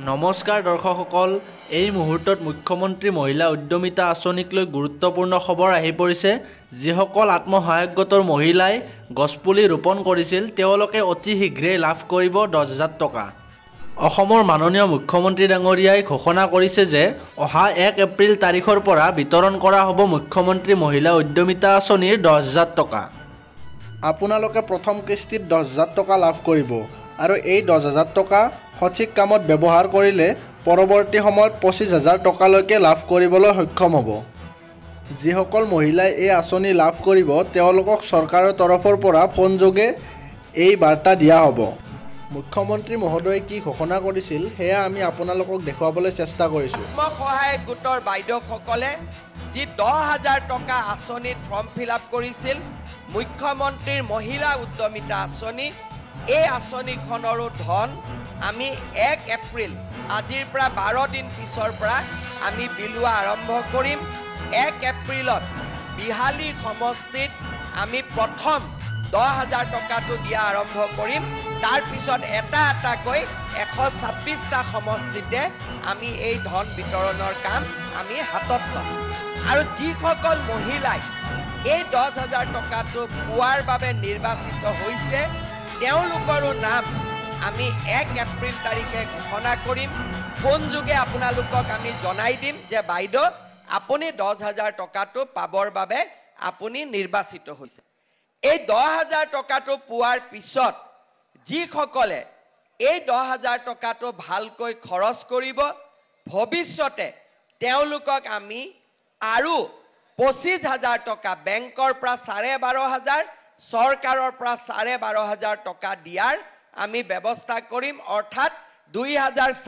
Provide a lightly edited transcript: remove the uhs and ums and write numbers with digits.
নমস্কাৰ দৰ্শকসকল, এই মুহূৰ্তত মুখ্যমন্ত্ৰী মহিলা উদ্যমিতা আঁচনিক লৈ গুৰুত্বপূৰ্ণ খবৰ আহি পৰিছে। যিসকল আত্মসহায়ক গোটৰ মহিলাই গছপুলি ৰোপণ কৰিছিল তেওঁলোকে অতি শীঘ্ৰেই লাভ কৰিব 10,000 টকা। অসমৰ মাননীয় মুখ্যমন্ত্ৰী ডাঙৰীয়াই ঘোষণা কৰিছে যে অহা 1 এপ্ৰিল তাৰিখৰ পৰা বিতৰণ কৰা হ'ব মুখ্যমন্ত্ৰী মহিলা উদ্যমিতা আঁচনিৰ 10,000 টকা। আপোনালোকে প্ৰথম কিস্তিত 10,000 টকা লাভ কৰিব আৰু এই 10,000 টকা সঠিক কামত ব্যৱহাৰ কৰিলে পৰৱৰ্তী সময়ত 25,000 টকালৈকে লাভ কৰিবলৈ সক্ষম হ'ব। যিসকল মহিলাই এই আঁচনি লাভ কৰিব তেওঁলোকক চৰকাৰৰ তৰফৰ পৰা ফোনযোগে এই বাৰ্তা দিয়া হ'ব। মুখ্যমন্ত্ৰী মহোদয়ে কি ঘোষণা কৰিছিল সেয়া আমি আপোনালোকক দেখুৱাবলৈ চেষ্টা কৰিছোঁ। আত্মসহায়ক গোটৰ বাইদেউসকলে যি 10,000 টকা আঁচনিত ফৰ্ম ফিল-আপ কৰিছিল মুখ্যমন্ত্ৰীৰ মহিলা উদ্যমিতা আঁচনি, এই আঁচনিখনৰো ধন আমি 1 এপ্ৰিল আজিৰ পৰা 12 দিন পিছৰ পৰা আমি বিলোৱা আৰম্ভ কৰিম। 1 এপ্ৰিলত বিহালী সমষ্টিত আমি প্ৰথম 10,000 টকাটো দিয়া আৰম্ভ কৰিম। তাৰ পিছত এটা এটাকৈ 126টা সমষ্টিতে আমি এই ধন বিতৰণৰ কাম আমি হাতত ল'ম। আৰু যিসকল মহিলাই এই 10,000 টকাটো পোৱাৰ বাবে নিৰ্বাচিত হৈছে তেওঁলোকৰো নাম আমি 1 এপ্ৰিল তাৰিখে ঘোষণা কৰিম। ফোনযোগে আপোনালোকক আমি জনাই দিম যে বাইদেউ আপুনি 10,000 টকাটো পাবৰ বাবে আপুনি নিৰ্বাচিত হৈছে। এই 10,000 টকাটো পোৱাৰ পিছত যিসকলে এই 10,000 টকাটো ভালকৈ খৰচ কৰিব ভৱিষ্যতে তেওঁলোকক আমি আৰু 25,000 টকা বেংকৰ পৰা 12,500 চৰকাৰৰ পৰা 12,500 টকা দিয়াৰ আমি ব্যৱস্থা কৰিম। অৰ্থাৎ 2,000